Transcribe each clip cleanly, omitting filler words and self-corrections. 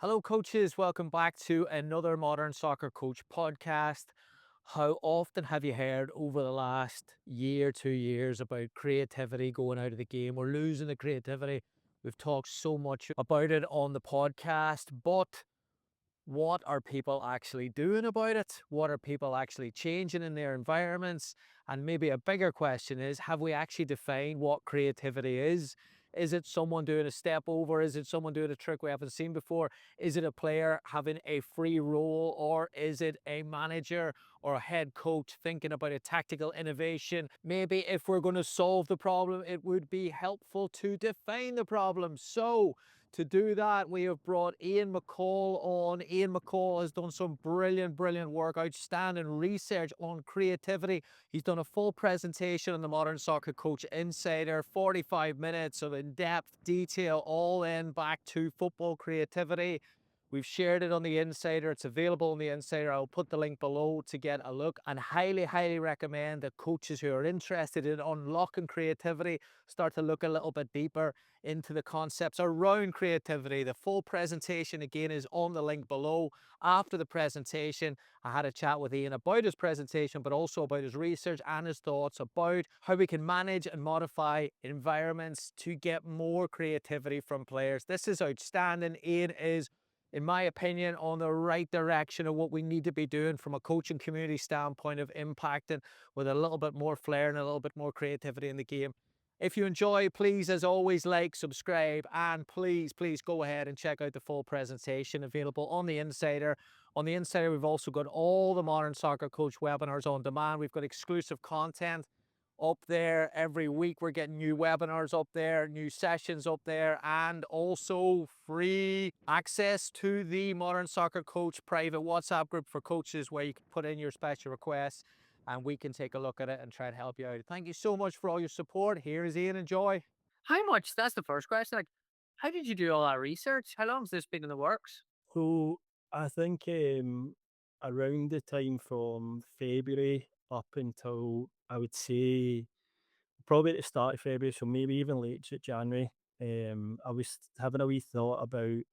Hello, coaches. Welcome back to another Modern Soccer Coach podcast. How often have you heard over the last year, 2 years about creativity going out of the game? We're losing the creativity. We've talked so much about it on the podcast, but what are people actually doing about it? What are people actually changing in their environments? And maybe a bigger question is, have we actually defined what creativity is? Is it someone doing a step over? Is it someone doing a trick we haven't seen before? Is it a player having a free role? Or is it a manager or a head coach thinking about a tactical innovation? Maybe if we're going to solve the problem, it would be helpful to define the problem. So to do that, we have brought Ian McCall on. Ian McCall has done some brilliant work, outstanding research on creativity. He's done a full presentation on the Modern Soccer Coach Insider, 45 minutes of in-depth detail, all in back to football creativity. We've shared it on the Insider. It's available on the Insider. I'll put the link below to get a look, and highly recommend that coaches who are interested in unlocking creativity start to look a little bit deeper into the concepts around creativity. The full presentation again is on the link below. After the presentation, I had a chat with Ian about his presentation, but also about his research and his thoughts about how we can manage and modify environments to get more creativity from players. This is outstanding. Ian is, in my opinion, on the right direction of what we need to be doing from a coaching community standpoint of impacting with a little bit more flair and a little bit more creativity in the game. If you enjoy, please, as always, like, subscribe, and please go ahead and check out the full presentation available on the Insider. On the Insider, we've also got all the Modern Soccer Coach webinars on demand. We've got exclusive content up there every week. We're getting new webinars up there, new sessions up there, and also free access to the Modern Soccer Coach private WhatsApp group for coaches, where you can put in your special requests and we can take a look at it and try to help you out. Thank you so much for all your support. Here is Ian. Enjoy. How much? That's the first question. Like, how did you do all that research? How long has this been in the works? So I think around the time from February up until I would say probably at the start of February, so maybe even late January, I was having a wee thought about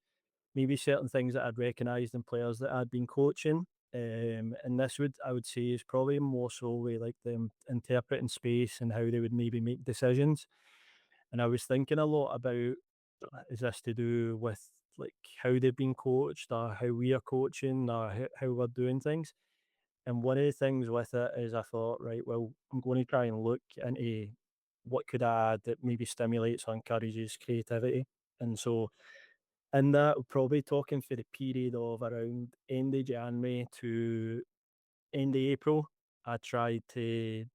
maybe certain things that I'd recognised in players that I'd been coaching. And this would I would say is probably more so with like them interpreting space and how they would maybe make decisions. And I was thinking a lot about, is this to do with like how they've been coached or how we are coaching or how we're doing things? And one of the things with it is I thought, right, well, I'm going to try and look into what could I add that maybe stimulates or encourages creativity. And so in that, we're probably talking for the period of around end of January to end of April, I tried to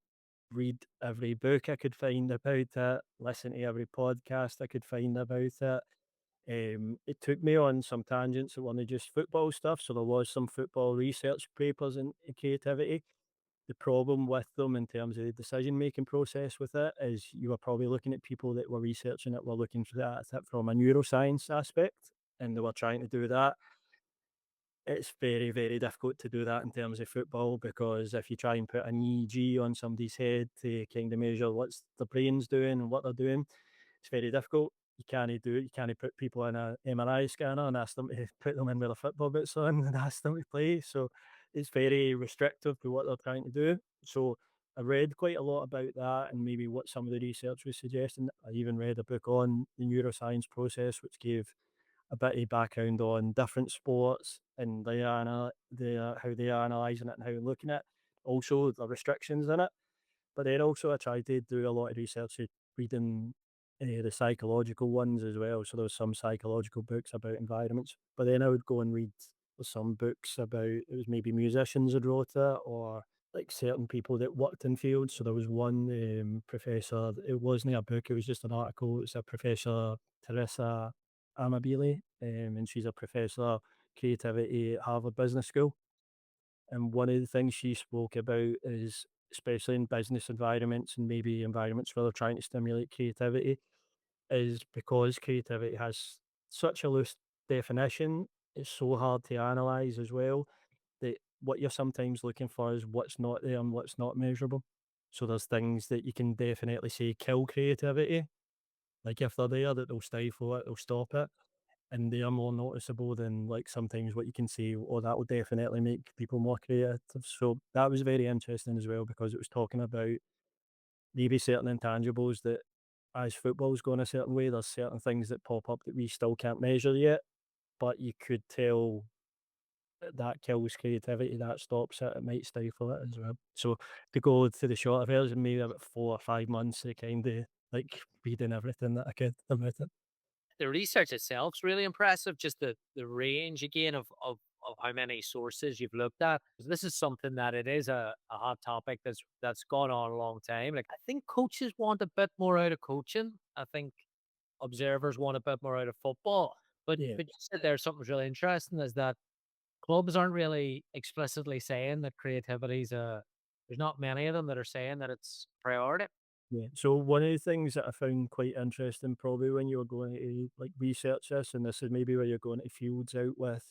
read every book I could find about it, listen to every podcast I could find about it. It took me on some tangents that weren't just football stuff, so there was some football research papers in creativity. The problem with them in terms of the decision making process with it is you were probably looking at people that were researching it, were looking for that from a neuroscience aspect, and they were trying to do that. It's very difficult to do that in terms of football, because if you try and put an EEG on somebody's head to kind of measure what's the brain's doing and what they're doing, it's very difficult. You can't do it. You can't put people in a MRI scanner and ask them to put them in with a football boots on and ask them to play. So it's very restrictive to what they're trying to do. So I read quite a lot about that and maybe what some of the research was suggesting. I even read a book on the neuroscience process, which gave a bit of background on different sports and how they are analysing it and how they're looking at it. Also the restrictions in it. But then also I tried to do a lot of research reading the psychological ones as well. So there was some psychological books about environments. But then I would go and read some books about, it was maybe musicians that wrote it, or like certain people that worked in fields. So there was one professor, it wasn't a book, it was just an article. It's a Professor Teresa Amabile, and she's a professor of creativity at Harvard Business School. And one of the things she spoke about is, especially in business environments and maybe environments where they're trying to stimulate creativity, is because creativity has such a loose definition, it's so hard to analyze as well, that what you're sometimes looking for is what's not there and what's not measurable. So there's things that you can definitely say kill creativity, like if they're there, that they'll stifle it, they'll stop it. and they are more noticeable than like sometimes what you can say, oh, that will definitely make people more creative. So that was very interesting as well because it was talking about maybe certain intangibles that as football's going a certain way, there's certain things that pop up that we still can't measure yet, but you could tell that kills creativity, that stops it, it might stifle it as well. So to go to the shorter version, maybe about 4 or 5 months to kind of like reading everything that I could about it. The research itself's really impressive. Just the range again of how many sources you've looked at. This is something that it is a hot topic that's gone on a long time. Like I think coaches want a bit more out of coaching. I think observers want a bit more out of football. Yeah. But you said there's something really interesting is that clubs aren't really explicitly saying that creativity's a there's not many of them that are saying that it's a priority. Yeah. So one of the things that I found quite interesting, probably when you were going to like research this, and this is maybe where you're going to fields out with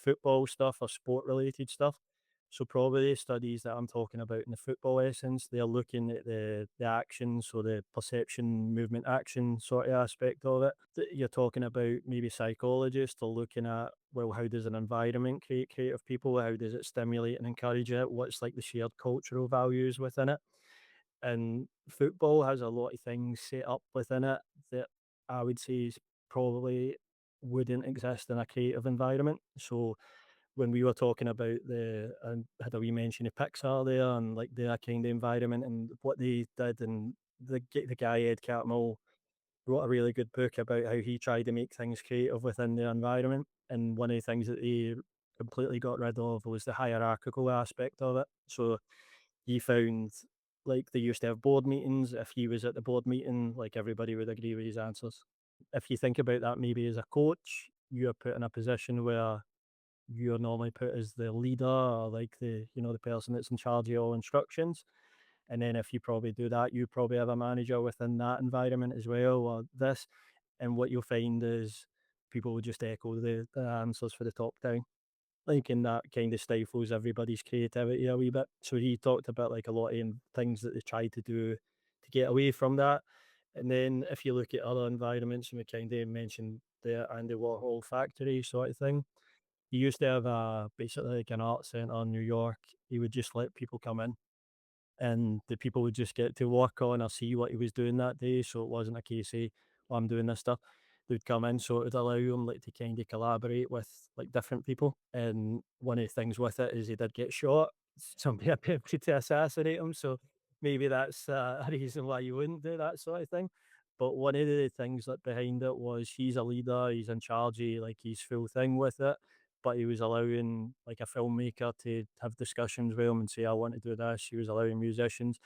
football stuff or sport related stuff. So probably the studies that I'm talking about in the football essence, they're looking at the action, so the perception, movement, action sort of aspect of it. You're talking about maybe psychologists are looking at, well, how does an environment create creative people? How does it stimulate and encourage it? What's like the shared cultural values within it? And football has a lot of things set up within it that I would say is probably wouldn't exist in a creative environment. So when we were talking about and had a wee mention of Pixar there and like their kind of environment and what they did, and the guy Ed Catmull wrote a really good book about how he tried to make things creative within the environment. And one of the things that he completely got rid of was the hierarchical aspect of it. So he found like they used to have board meetings. If he was at the board meeting, like everybody would agree with his answers. If you think about that, maybe as a coach, you're put in a position where you're normally put as the leader or like the person that's in charge of all instructions. And then if you probably do that, you probably have a manager within that environment as well, or this. And what you'll find is people will just echo the answers for the top down. Like, and that kind of stifles everybody's creativity a wee bit. So he talked about like a lot of things that they tried to do to get away from that. And then if you look at other environments, and we kind of mentioned the Andy Warhol factory sort of thing, he used to have a basically like an art center in New York. He would just let people come in and the people would just get to work on or see what he was doing that day. So it wasn't a case of, oh, I'm doing this stuff. They'd come in, so it would allow him like to kind of collaborate with like different people. And one of the things with it is he did get shot. Somebody attempted to assassinate him, so maybe that's a reason why you wouldn't do that sort of thing. But one of the things that behind it was he's a leader, he's in charge of like his full thing with it, but he was allowing like a filmmaker to have discussions with him and say, I want to do this. He was allowing musicians.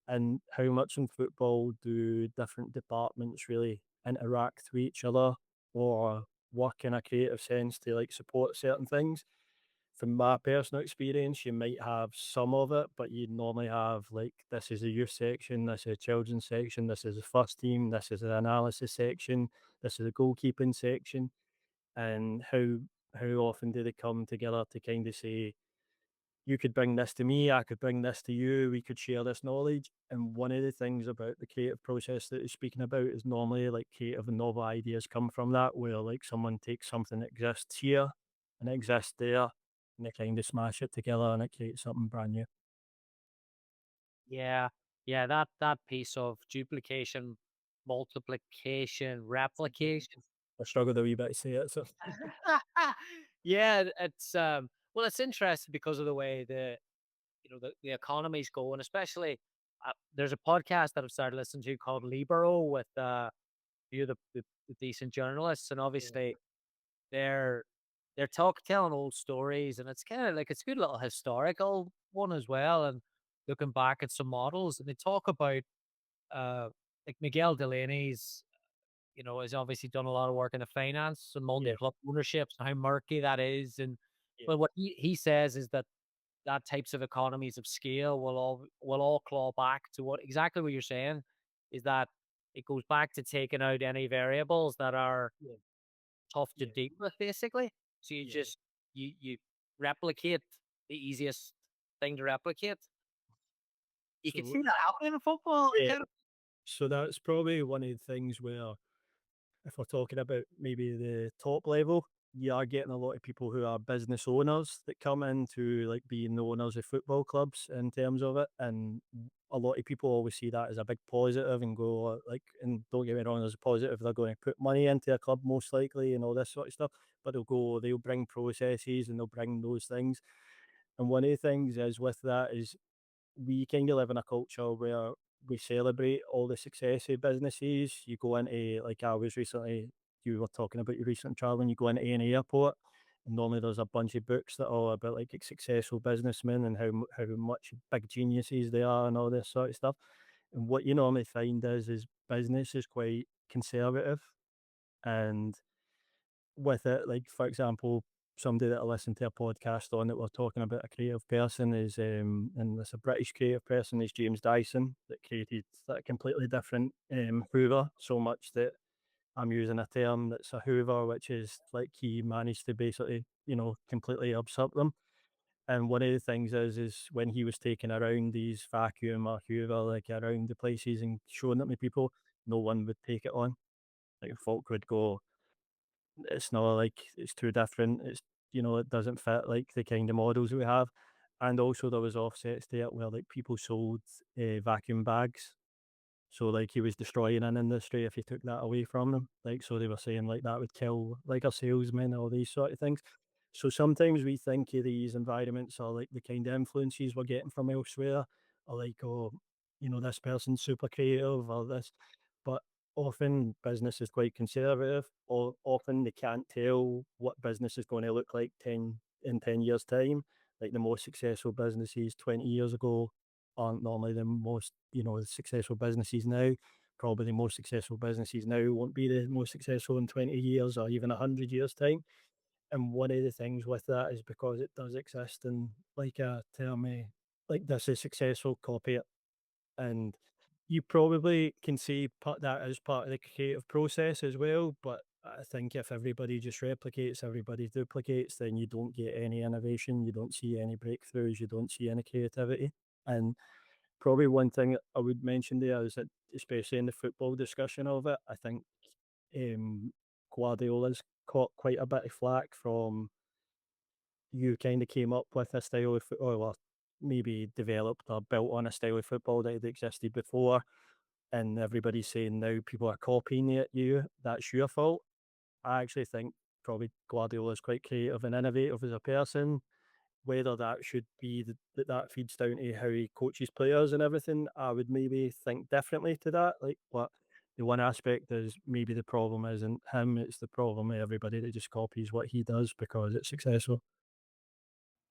And how much in football do different departments really interact with each other or work in a creative sense to like support certain things? From my personal experience, you might have some of it, but you normally have like this is a youth section, this is a children's section, this is a first team, this is an analysis section, this is a goalkeeping section, and how often do they come together to kind of say, you could bring this to me, I could bring this to you, we could share this knowledge. And one of the things about the creative process that he's speaking about is normally like creative and novel ideas come from that, where like someone takes something that exists here and it exists there, and they kind of smash it together and it creates something brand new. Yeah. Yeah, that piece of duplication, multiplication, replication. I struggled a wee bit to say it, so Yeah, it's well, it's interesting because of the way the economy's going, especially there's a podcast that I've started listening to called Libero with a few of the decent journalists, and yeah, obviously they're telling old stories, and it's kind of like it's a good little historical one as well, and looking back at some models, and they talk about uh like Miguel Delaney's has obviously done a lot of work in the finance and yeah, multi-club ownerships and how murky that is. And yeah, but what he says is that types of economies of scale will all claw back to what you're saying is that it goes back to taking out any variables that are yeah, tough to yeah, deal with, basically. So you yeah. just you replicate the easiest thing to replicate. You can So see that happening in football. yeah, so that's probably one of the things where if we're talking about maybe the top level, you are getting a lot of people who are business owners that come into like being the owners of football clubs in terms of it, and a lot of people always see that as a big positive and go like, and don't get me wrong, there's a positive, they're going to put money into a club most likely and all this sort of stuff, but they'll bring processes and they'll bring those things. And one of the things is with that is we kind of live in a culture where we celebrate all the success of businesses. You go into, like I was recently, you were talking about your recent traveling, you go into any airport, and normally there's a bunch of books that are all about like successful businessmen and how much big geniuses they are and all this sort of stuff. And what you normally find is business is quite conservative, and with it, like for example, somebody that I listened to a podcast on that we're talking about a creative person is and it's a British creative person is James Dyson that created that completely different Hoover, so much that I'm using a term that's a Hoover, which is like he managed to basically, completely usurp them. And one of the things is when he was taking around these vacuum or Hoover, like around the places and showing it to people, no one would take it on. Like folk would go, it's not like it's too different. It doesn't fit like the kind of models we have. And also there was offsets to it where like people sold vacuum bags. So like he was destroying an industry if you took that away from them. Like so they were saying like that would kill like a salesman, all these sort of things. So sometimes we think of these environments are like the kind of influences we're getting from elsewhere, or like, oh, this person's super creative or this. But often business is quite conservative, or often they can't tell what business is going to look like 10 years' time. Like the most successful businesses 20 years ago aren't normally the most, successful businesses now. Probably the most successful businesses now won't be the most successful in 20 years or even 100 years' time. And one of the things with that is because it does exist in like a term, like this is successful, copy it. And you probably can see that as part of the creative process as well. But I think if everybody just replicates, everybody duplicates, then you don't get any innovation, you don't see any breakthroughs, you don't see any creativity. And probably one thing I would mention there is that, especially in the football discussion of it, I think Guardiola's caught quite a bit of flack from you kind of came up with a style of football, or maybe developed or built on a style of football that had existed before, and everybody's saying now people are copying it you, that's your fault. I actually think probably Guardiola is quite creative and innovative as a person. Whether that should be that feeds down to how he coaches players and everything, I would maybe think differently to that. Like, but the one aspect is maybe the problem isn't him; it's the problem of everybody that just copies what he does because it's successful.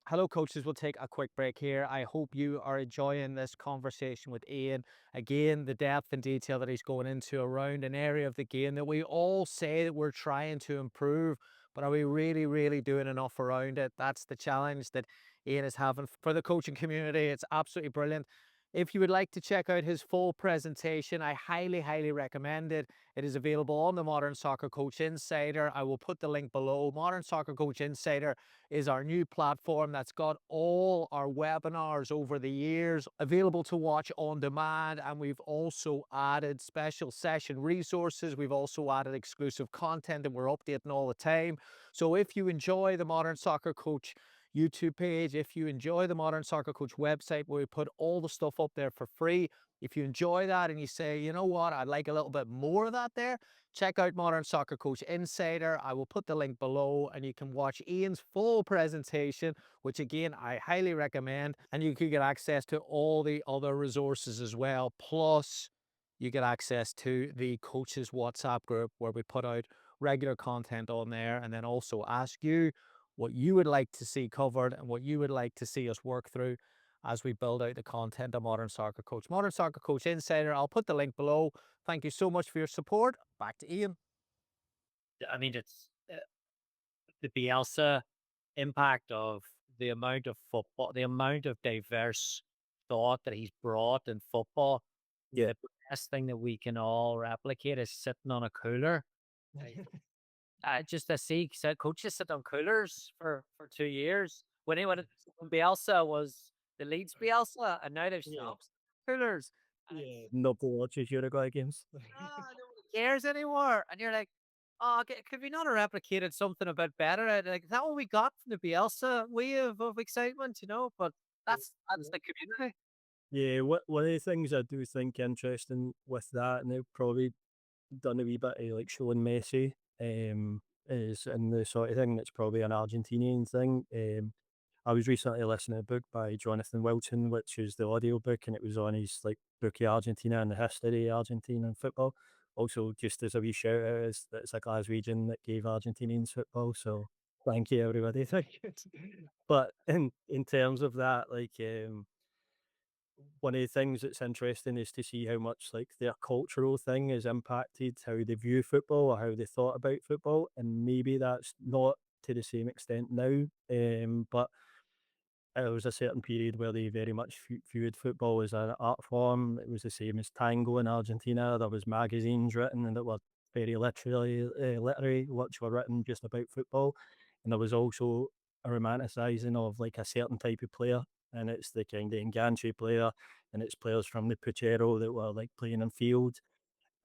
Hello, coaches. We'll take a quick break here. I hope you are enjoying this conversation with Ian. Again, the depth and detail that he's going into around an area of the game that we all say that we're trying to improve, but are we really, really doing enough around it? That's the challenge that Ian is having for the coaching community. It's absolutely brilliant. If you would like to check out his full presentation, I highly, highly recommend it. It is available on the Modern Soccer Coach Insider. I will put the link below. Modern Soccer Coach Insider is our new platform that's got all our webinars over the years available to watch on demand. And we've also added special session resources. We've also added exclusive content and we're updating all the time. So if you enjoy the Modern Soccer Coach YouTube page, if you enjoy the Modern Soccer Coach website where we put all the stuff up there for free, if you enjoy that and you say, you know what, I'd like a little bit more of that there, check out Modern Soccer Coach Insider. I will put the link below and you can watch Ian's full presentation, which again, I highly recommend. And you can get access to all the other resources as well. Plus, you get access to the coaches WhatsApp group where we put out regular content on there and then also ask you what you would like to see covered and what you would like to see us work through as we build out the content of Modern Soccer Coach. Modern Soccer Coach Insider, I'll put the link below. Thank you so much for your support. Back to Ian. I mean, it's the Bielsa impact of the amount of football, the amount of diverse thought that he's brought in football. Yeah. The best thing that we can all replicate is sitting on a cooler. Just to see coaches sit on coolers for 2 years. When Bielsa was the Leeds Bielsa, and now they've Yeah. stopped coolers. And Yeah. Nobody watches Uruguay games. nobody cares anymore. And you're like, Oh, could we not have replicated something a bit better? Like, is that what we got from the Bielsa wave of excitement, you know? But Yeah. that's the community. Yeah, one of the things I do think interesting with that, and they've probably done a wee bit of like showing Messi, is and the sort of thing that's probably an Argentinian thing. I was recently listening to a book by Jonathan Wilson, which is the audio book, and it was on his like book of Argentina and the history of Argentina and football. Also, just as a wee shout out, is that it's a Glaswegian that gave Argentinians football. So thank you, everybody. Thank you. But in terms of that, like one of the things that's interesting is to see how much like their cultural thing has impacted how they view football or how they thought about football, and maybe that's not to the same extent now. But there was a certain period where they very much viewed football as an art form. It was the same as tango in Argentina. There was magazines written and that were very literary, which were written just about football. And there was also a romanticizing of like a certain type of player, and it's the kind of enganche player, and it's players from the Puchero that were like playing in field.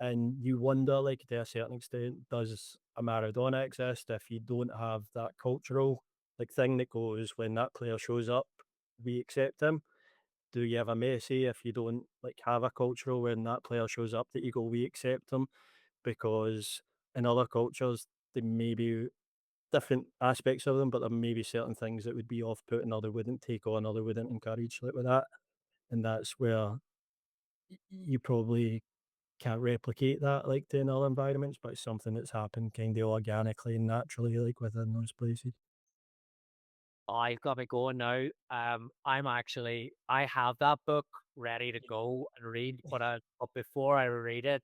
And you wonder, like, to a certain extent, does a Maradona exist if you don't have that cultural like thing that goes when that player shows up, we accept him? Do you have a Messi if you don't like have a cultural when that player shows up that you go, we accept him? Because in other cultures, there may be different aspects of them, but there may be certain things that would be off putting or they wouldn't take on or they wouldn't encourage like with that. And that's where you probably can't replicate that like to in other environments, but it's something that's happened kind of organically and naturally like within those places. Oh, you've got me going now. I have that book ready to go and read, but before I read it,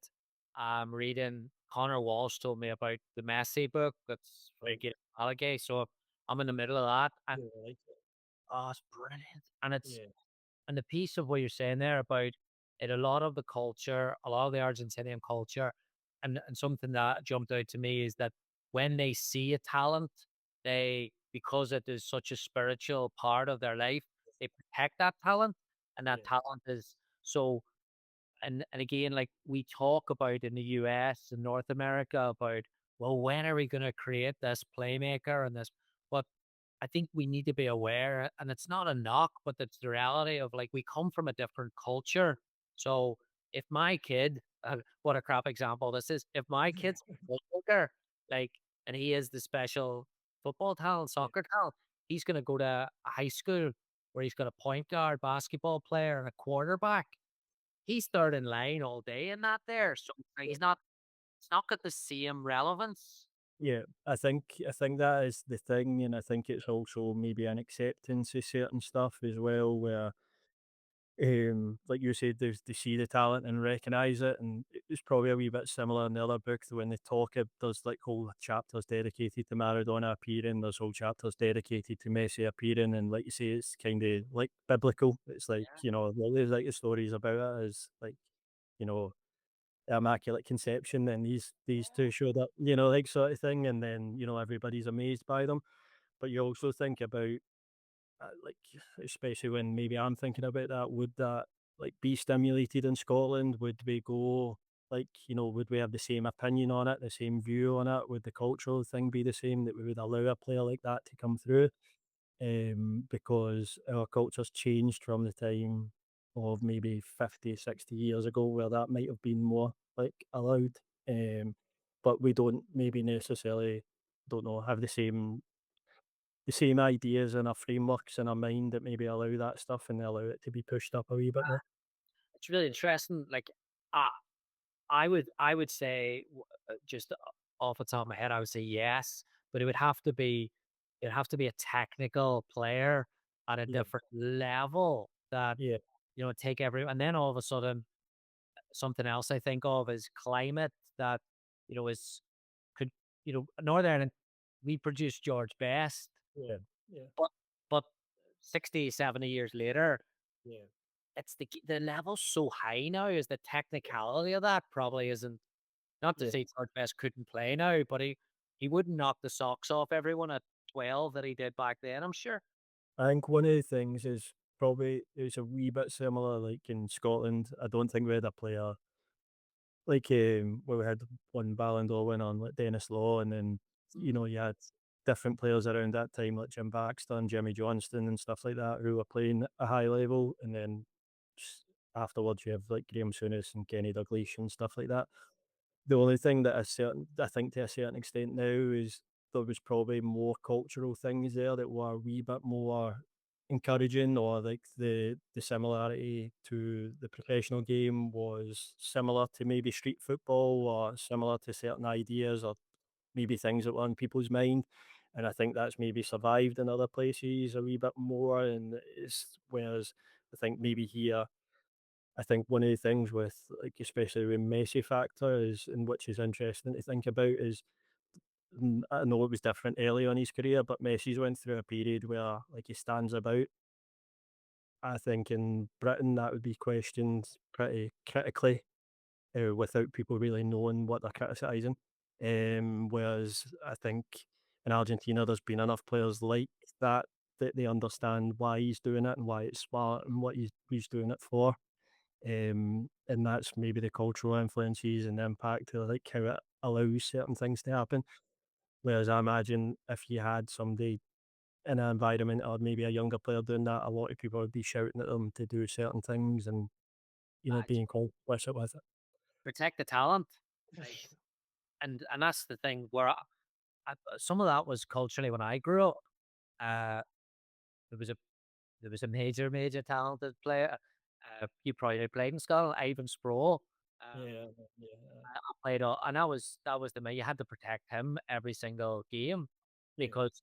I'm reading Connor Walsh told me about the Messi book that's for Right. Gator Allegay. So I'm in the middle of that, and Yeah, I like it. oh, it's brilliant. And it's Yeah. and the piece of what you're saying there about it, a lot of the culture, a lot of the Argentinian culture, and something that jumped out to me is that when they see a talent, they because it is such a spiritual part of their life, they protect that talent, and that Yeah. talent is so. And again, like we talk about in the US and North America about, well, when are we going to create this playmaker and this? But I think we need to be aware, and it's not a knock, but it's the reality of like we come from a different culture. So if my kid, what a crap example this is, if my kid's a footballer, like, and he is the special football talent, Yeah. soccer talent, he's going to go to a high school where he's got a point guard, basketball player, and a quarterback. He's third in line all day in that there. So like, Yeah. it's not got the same relevance. Yeah, I think that is the thing, and I think it's also maybe an acceptance of certain stuff as well, where like you said, they see the talent and recognize it, and it's probably a wee bit similar in the other book when they talk. There's like whole chapters dedicated to Maradona appearing. There's whole chapters dedicated to Messi appearing, and like you say, it's kind of like biblical. It's like there's like the stories about it as like you know the Immaculate Conception, and these two showed up, like sort of thing, and then everybody's amazed by them. But you also think about like especially when maybe I'm thinking about that, would that like be stimulated in Scotland? Would we go like would we have the same opinion on it, the same view on it? Would the cultural thing be the same that we would allow a player like that to come through? Because our culture's changed from the time of maybe 50, 60 years ago where that might have been more like allowed. But we don't maybe necessarily don't know have the same ideas and our frameworks in our mind that maybe allow that stuff and they allow it to be pushed up a wee bit more. It's really interesting. Like, uh, I would say just off the top of my head, I would say yes, but it'd have to be a technical player at a Yeah, different level that yeah, take and then all of a sudden something else I think of is climate that is could Northern Ireland we produced George Best, yeah, yeah, but but 60, 70 years later yeah, it's the level's so high now is the technicality of that probably isn't. Not to yeah. say George Best couldn't play now, but he wouldn't knock the socks off everyone at 12 that he did back then, I'm sure. I think one of the things is probably it's a wee bit similar like in Scotland. I don't think we had a player like where we had one Ballon d'Or win on like Dennis Law, and then you had different players around that time like Jim Baxter and Jimmy Johnston and stuff like that who were playing at a high level, and then s- afterwards you have like Graham Souness and Kenny Dalglish and stuff like that. The only thing that I think to a certain extent now is there was probably more cultural things there that were a wee bit more encouraging, or like the similarity to the professional game was similar to maybe street football, or similar to certain ideas, or maybe things that were on people's mind. And I think that's maybe survived in other places a wee bit more. And it's whereas I think maybe here, I think one of the things with like especially with Messi factor is, and which is interesting to think about, is I know it was different early on in his career, but Messi's went through a period where like he stands about. I think in Britain that would be questioned pretty critically, without people really knowing what they're criticising. Whereas I think in Argentina there's been enough players like that that they understand why he's doing it and why it's smart and what he's doing it for. And that's maybe the cultural influences and the impact of like how it allows certain things to happen. Whereas I imagine if you had somebody in an environment or maybe a younger player doing that, a lot of people would be shouting at them to do certain things and Just being complicit with it. protect the talent, like, and that's the thing where some of that was culturally when I grew up. Uh, there was a major talented player. You probably played in Scotland, Ivan Sproul. Yeah, yeah, I played, and that was the man. You had to protect him every single game yeah, because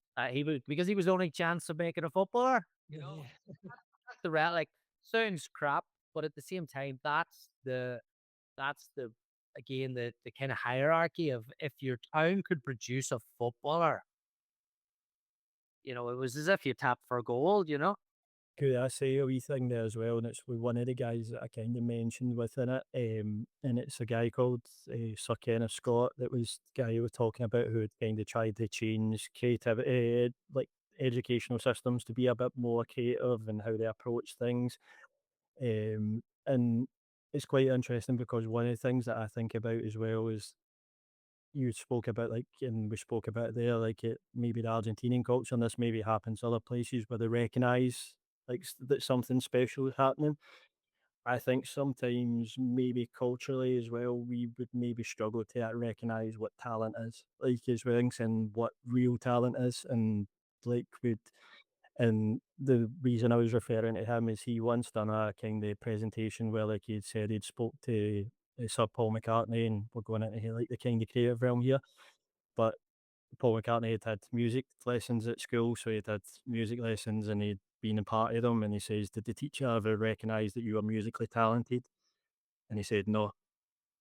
he was the only chance of making a footballer. yeah. That's the like sounds crap, but at the same time, that's the again the kind of hierarchy of if your town could produce a footballer, it was as if you tapped for gold. Could I say a wee thing there as well? And it's with one of the guys that I kind of mentioned within it. And it's a guy called Sir Kenneth Scott, that was the guy you were talking about, who had kind of tried to change creativity, like educational systems to be a bit more creative and how they approach things. And it's quite interesting because one of the things that I think about as well is you spoke about like, and we spoke about there, like it maybe the Argentinian culture, and this maybe happens other places where they recognise like that something special is happening. I think sometimes maybe culturally as well, we would maybe struggle to recognise what talent is, like as well, and what real talent is, and like would. And the reason I was referring to him is he once done a kind of presentation where like he'd said he'd spoke to Sir Paul McCartney, and we're going into like the kind of creative realm here, but Paul McCartney had had music lessons at school, so he'd had music lessons and he'd been a part of them. And he says, "Did the teacher ever recognise that you were musically talented?" And he said, "No."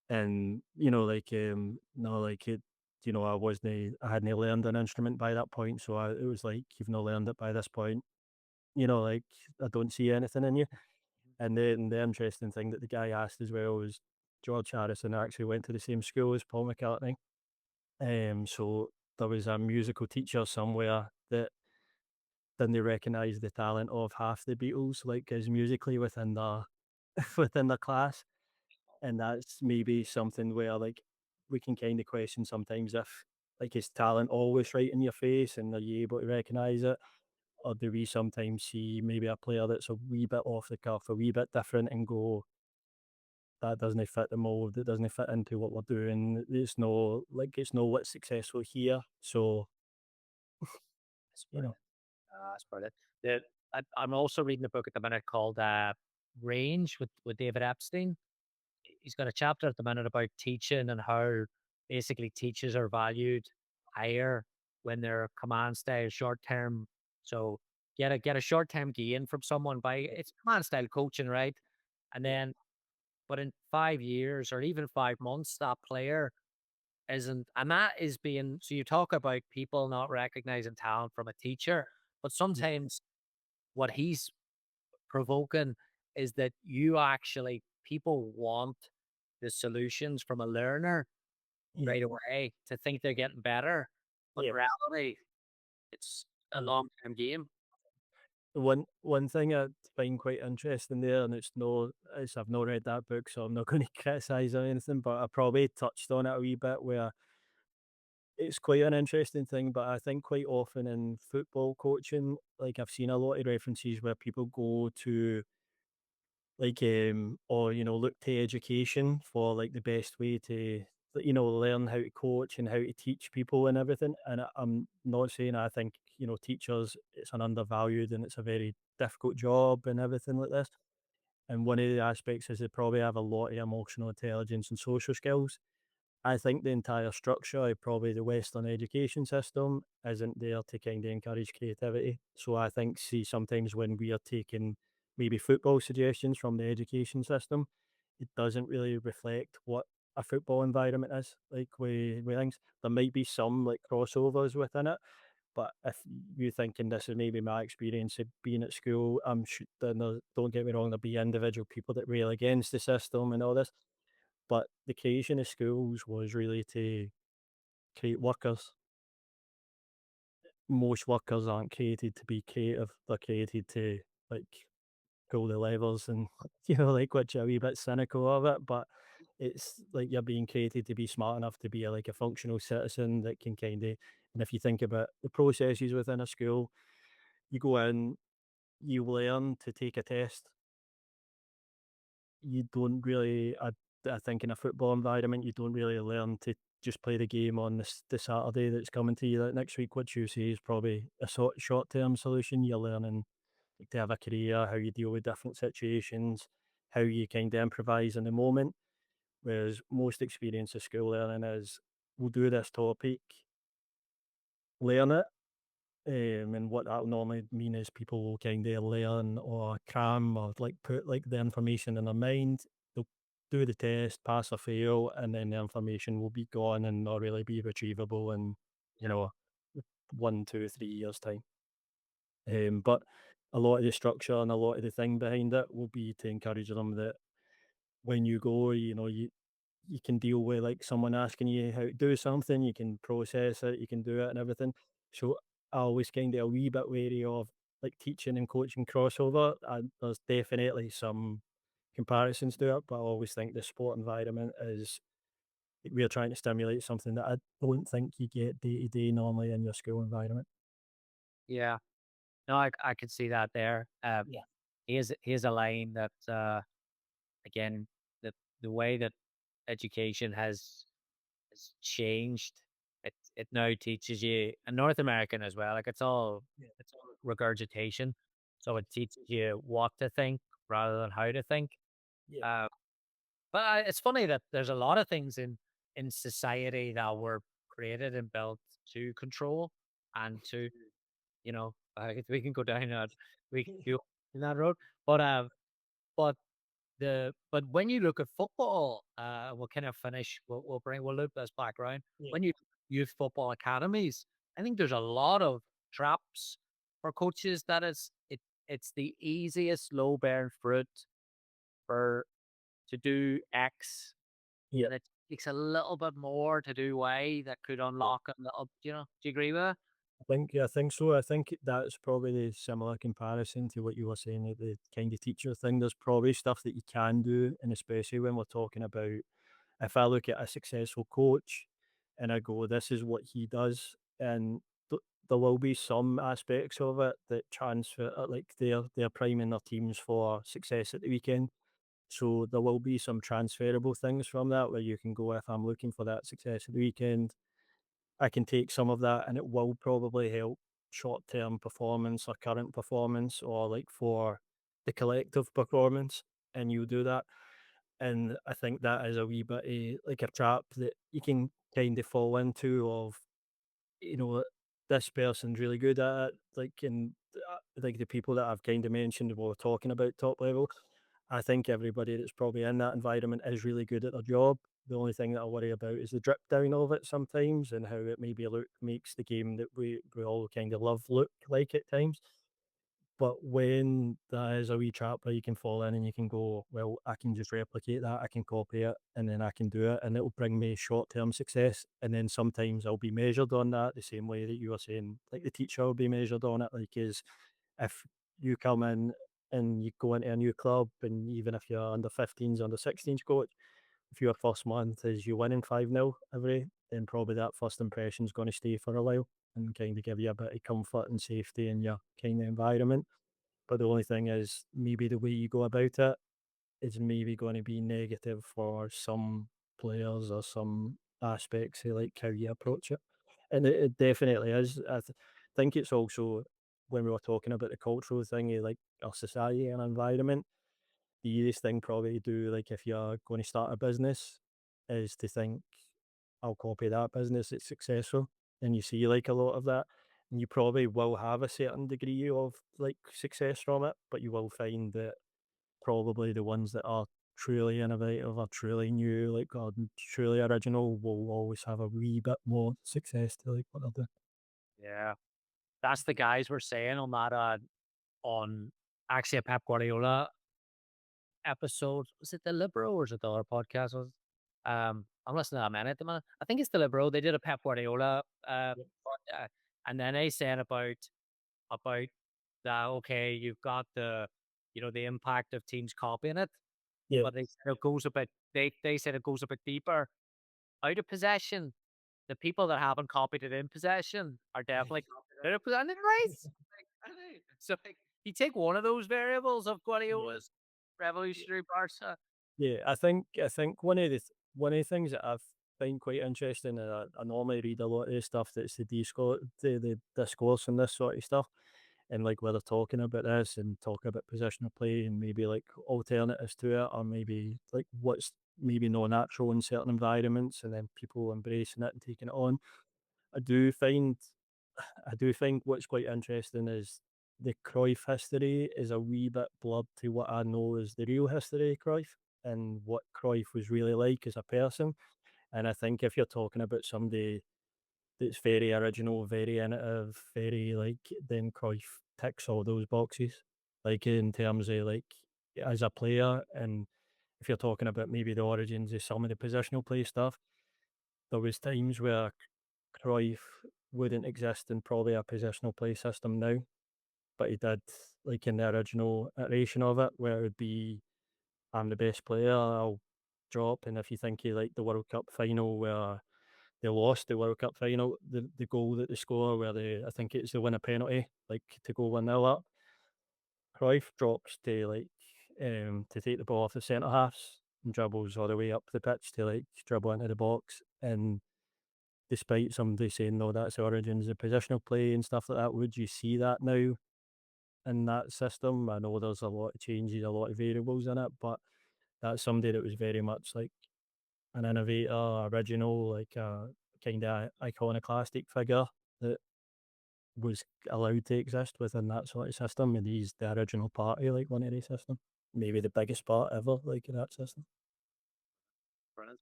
And like no, like it, I hadn't learned an instrument by that point, so it was like, "You've not learned it by this point. Like I don't see anything in you." And then the interesting thing that the guy asked as well was George Harrison actually went to the same school as Paul McCartney. So there was a musical teacher somewhere that didn't recognise the talent of half the Beatles, like as musically within the within the class. And that's maybe something where like we can kind of question sometimes if like is talent always right in your face and are you able to recognise it? Or do we sometimes see maybe a player that's a wee bit off the cuff, a wee bit different, and go, that doesn't fit the mold, it doesn't fit into what we're doing. It's no what's successful here. So, That's you know, brilliant. That's brilliant. I'm also reading a book at the minute called Range with David Epstein. He's got a chapter at the minute about teaching and how basically teachers are valued higher when they're command style short term. So get a short term gain from someone by it's command style coaching, right? And yeah, then but in 5 years or even 5 months, that player isn't, and that is being, so you talk about people not recognizing talent from a teacher, but yeah, sometimes what he's provoking is that people want the solutions from a learner yeah, right away to think they're getting better. But in yeah. reality, it's a long term game. One thing I find quite interesting there, and I've not read that book, so I'm not going to criticise or anything, but I probably touched on it a wee bit where it's quite an interesting thing, but I think quite often in football coaching, like I've seen a lot of references where people go to like or look to education for like the best way to learn how to coach and how to teach people and everything. And I'm not saying I think teachers it's an undervalued and it's a very difficult job and everything like this. And one of the aspects is they probably have a lot of emotional intelligence and social skills. I think the entire structure of probably the Western education system isn't there to kind of encourage creativity. So I think, see, sometimes when we are taking maybe football suggestions from the education system, it doesn't really reflect what a football environment is like with things. There might be some like crossovers within it, but if you thinking this is maybe my experience of being at school, I'm sure, don't get me wrong, there'll be individual people that rail against the system and all this, but the creation of schools was really to create workers. Most workers aren't created to be creative. They're created to like pull the levers and like which are a wee bit cynical of it, but it's like you're being created to be smart enough to be like a functional citizen that can kind of and if you think about the processes within a school, you go in, you learn to take a test. You don't really I think in a football environment, you don't really learn to just play the game on the Saturday that's coming to you like next week, which you say is probably a short-term solution. You're learning like, to have a career, how you deal with different situations, how you kind of improvise in the moment. Whereas most experience of school learning is, we'll do this topic, learn it, and what that'll normally mean is people will kind of learn or cram or like put like the information in their mind. They'll do the test, pass or fail, and then the information will be gone and not really be retrievable in, you know, 1, 2, 3 years time. But a lot of the structure and a lot of the thing behind it will be to encourage them that when you go, you can deal with like someone asking you how to do something, you can process it, you can do it and everything. So I always kind of a wee bit wary of like teaching and coaching crossover. There's definitely some comparisons to it, but I always think the sport environment is like, we're trying to stimulate something that I don't think you get day to day normally in your school environment. Yeah. No, I could see that there. Yeah. Here's a line that again, the way that education has changed. It now teaches you, and North American as well. Like Yeah. it's all regurgitation. So it teaches you what to think rather than how to think. Yeah. Uh, but it's funny that there's a lot of things in society that were created and built to control and to we can go down that we can go in that road. But but but when you look at football, we'll kind of finish. We'll loop this back around. Yeah. When you youth football academies, I think there's a lot of traps for coaches. It's the easiest low bearing fruit for to do X, Yeah. and it takes a little bit more to do Y that could unlock a little. Do you agree with that? I think so. I think that's probably the similar comparison to what you were saying, the kind of teacher thing. There's probably stuff that you can do, and especially when we're talking about if I look at a successful coach and I go, this is what he does, and there will be some aspects of it that transfer, like they're priming their teams for success at the weekend. So there will be some transferable things from that where you can go, if I'm looking for that success at the weekend, I can take some of that and it will probably help short term performance or current performance or like for the collective performance. And you do that. And I think that is a wee bit like a trap that you can kind of fall into of, this person's really good at it. Like the people that I've kind of mentioned when we're talking about top level, I think everybody that's probably in that environment is really good at their job. The only thing that I worry about is the drip down of it sometimes and how it maybe makes the game that we all kind of love look like at times. But when that is a wee trap where you can fall in and you can go, well, I can just replicate that, I can copy it, and then I can do it, and it'll bring me short term success. And then sometimes I'll be measured on that the same way that you were saying, like the teacher will be measured on it, like is if you come in and you go into a new club, and even if you're under 15s, under 16s coach, if your first month is you winning 5-0 every, then probably that first impression is going to stay for a while and kind of give you a bit of comfort and safety in your kind of environment. But the only thing is, maybe the way you go about it is maybe going to be negative for some players or some aspects of like how you approach it. And it definitely is. Think it's also, when we were talking about the cultural thing, like our society and environment, the easiest thing probably to do, like if you're going to start a business, is to think, I'll copy that business, it's successful. And you see like a lot of that. And you probably will have a certain degree of like success from it, but you will find that probably the ones that are truly innovative or truly new, like or truly original, will always have a wee bit more success to like what they're doing. Yeah. That's the guys were saying on that, on actually a Pep Guardiola episode. Was it the Libero or is it the other podcast? I'm listening to that man at the minute. I think it's the Libero. They did a Pep Guardiola, Yep. and then they said about that. Okay, you've got the impact of teams copying it, Yeah, but they said it goes a bit. They said it goes a bit deeper. Out of possession, the people that haven't copied it in possession are definitely copied out of possession, right? So like, you take one of those variables of yeah, Guardiola's revolutionary Barca. yeah. I think one of the things that I find quite interesting, and I normally read a lot of the stuff that's the discourse and this sort of stuff, and like where they're talking about this and talking about positional play and maybe like alternatives to it, or maybe like what's maybe not natural in certain environments, and then people embracing it and taking it on. I do find I do think what's quite interesting is the Cruyff history is a wee bit blurred to what I know is the real history of Cruyff and what Cruyff was really like as a person. And I think if you're talking about somebody that's very original, very innovative, very like, then Cruyff ticks all those boxes. Like in terms of like as a player, and if you're talking about maybe the origins of some of the positional play stuff, there was times where Cruyff wouldn't exist in probably a positional play system now, but he did like in the original iteration of it, where it would be, I'm the best player, I'll drop. And if you think you like the World Cup final where they lost the World Cup final, the goal that they score where I think it's the winner penalty, like to go 1-0 up, Cruyff drops to like to take the ball off the centre halves and dribbles all the way up the pitch to like dribble into the box. And despite somebody saying, no, that's the origins of positional play and stuff like that, would you see that now in that system? I know there's a lot of changes, a lot of variables in it, but that's somebody that was very much like an innovator, original, like a kind of iconoclastic figure that was allowed to exist within that sort of system. And he's the original party, like one of the system, maybe the biggest part ever, like in that system. Brilliant.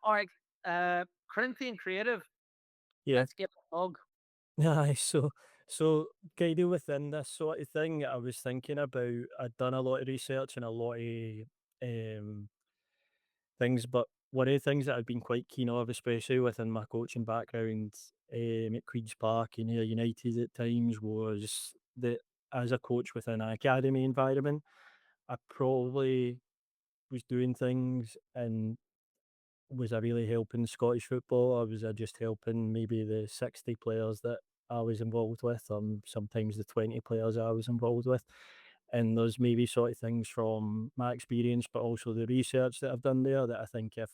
All right. Corinthian Creative. Yeah. Let's give a hug. Aye, so kind of within this sort of thing, I was thinking about. I'd done a lot of research and a lot of things, but one of the things that I've been quite keen of, especially within my coaching background, at Queens Park and United at times, was that as a coach within an academy environment, I probably was doing things, and was I really helping Scottish football, or was I just helping maybe the 60 players that I was involved with, sometimes the 20 players I was involved with? And there's maybe sort of things from my experience, but also the research that I've done there, that I think if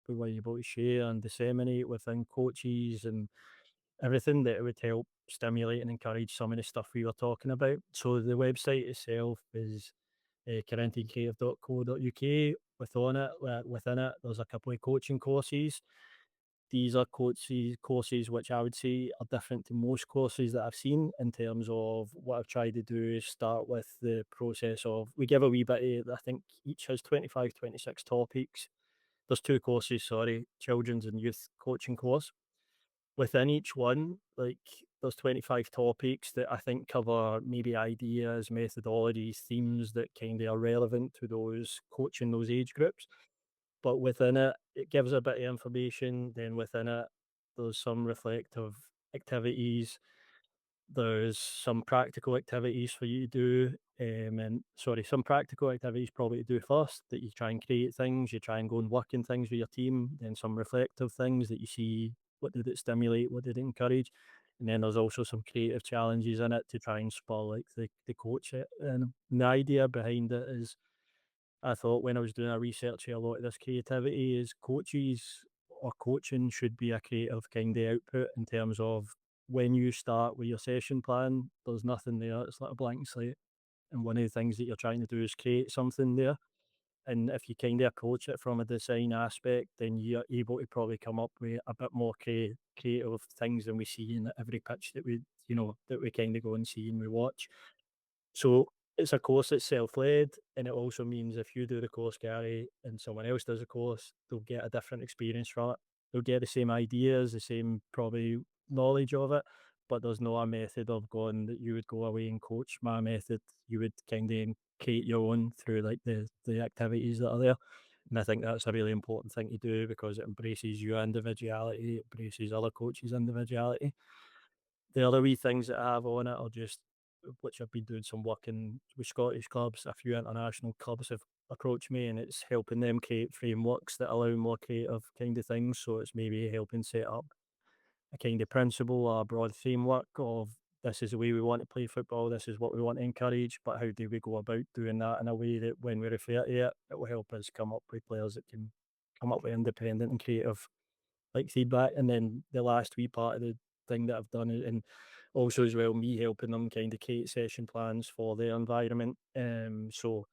we were able to share and disseminate within coaches and everything, that it would help stimulate and encourage some of the stuff we were talking about. So the website itself is corinthiancreative.co.uk. Within it, there's a couple of coaching courses. These are courses which I would say are different to most courses that I've seen, in terms of what I've tried to do is start with the process of, we give a wee bit of, I think each has 25, 26 topics. There's two courses, sorry, children's and youth coaching course. Within each one, like there's 25 topics that I think cover maybe ideas, methodologies, themes that kind of are relevant to those coaching those age groups. But within it, it gives a bit of information. Then within it, there's some reflective activities. There's some practical activities for you to do, and sorry, some practical activities probably to do first, that you try and create things, you try and go and work in things with your team, then some reflective things that you see, what did it stimulate, what did it encourage, and then there's also some creative challenges in it to try and spur like the coach it. And the idea behind it is, I thought when I was doing a research here, a lot of this creativity is coaches or coaching should be a creative kind of output in terms of when you start with your session plan, there's nothing there. It's like a blank slate. And one of the things that you're trying to do is create something there. And if you kind of approach it from a design aspect, then you're able to probably come up with a bit more creative things than we see in every pitch that we kind of go and see and we watch. So it's a course that's self-led, and it also means if you do the course, Gary, and someone else does a course, they'll get a different experience from it. They'll get the same ideas, the same probably knowledge of it, but there's no a method of going that you would go away and coach. My method, you would kind of create your own through like the activities that are there. And I think that's a really important thing to do because it embraces your individuality, it embraces other coaches' individuality. The other wee things that I have on it are just, which I've been doing some work in with Scottish clubs. A few international clubs have approached me, and it's helping them create frameworks that allow more creative kind of things. So it's maybe helping set up a kind of principle or a broad framework of, this is the way we want to play football, this is what we want to encourage, but how do we go about doing that in a way that when we refer to it, it will help us come up with players that can come up with independent and creative like feedback. And then the last wee part of the thing that I've done, and also as well me helping them kind of create session plans for their environment. So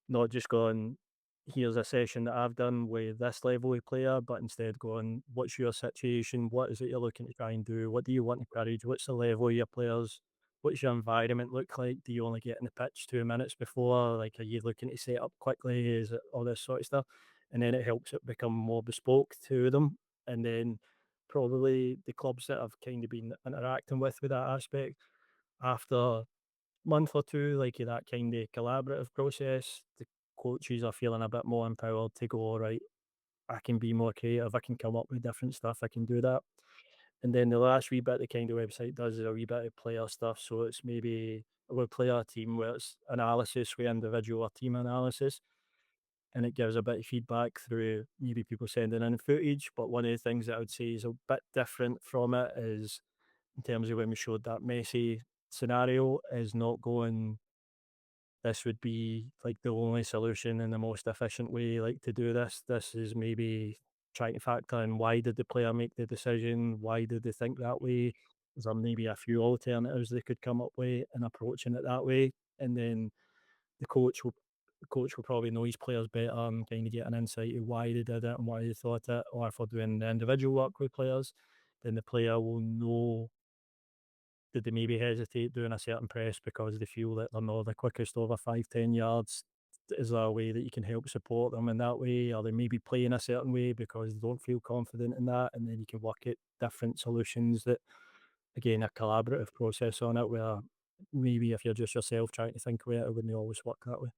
not just going, here's a session that I've done with this level of player, but instead going, what's your situation? What is it you're looking to try and do? What do you want to encourage? What's the level of your players? What's your environment look like? Do you only get in the pitch 2 minutes before? Like, are you looking to set up quickly? Is it all this sort of stuff? And then it helps it become more bespoke to them. And then probably the clubs that I've kind of been interacting with that aspect, after month or two, like that kind of collaborative process, the coaches are feeling a bit more empowered to go, all right, I can be more creative, I can come up with different stuff, I can do that. And then the last wee bit the kind of website does is a wee bit of player stuff. So it's maybe a player team where it's analysis with individual or team analysis. And it gives a bit of feedback through maybe people sending in footage. But one of the things that I would say is a bit different from it is, in terms of when we showed that Messi scenario, is not going, this would be like the only solution and the most efficient way like to do this. This is maybe trying to factor in, why did the player make the decision? Why did they think that way? Is there maybe a few alternatives they could come up with and approaching it that way? And then the coach will probably know his players better and kind of get an insight of why they did it and why they thought it. Or if we're doing the individual work with players, then the player will know, did they maybe hesitate doing a certain press because they feel that they're not the quickest over 5-10 yards? Is there a way that you can help support them in that way? Are they maybe playing a certain way because they don't feel confident in that? And then you can work at different solutions that, again, a collaborative process on it, where maybe if you're just yourself trying to think about it, it wouldn't always work that way.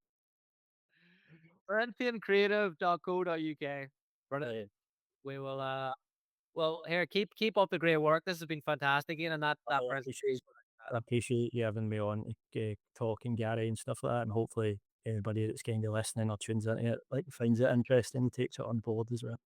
Corinthiancreative.co.uk. Brilliant. We will well, here, keep up the great work. This has been fantastic, Ian, and that I presentation. appreciate you having me on to talk and Gary and stuff like that, and hopefully anybody that's kind of listening or tunes into it like finds it interesting and takes it on board as well.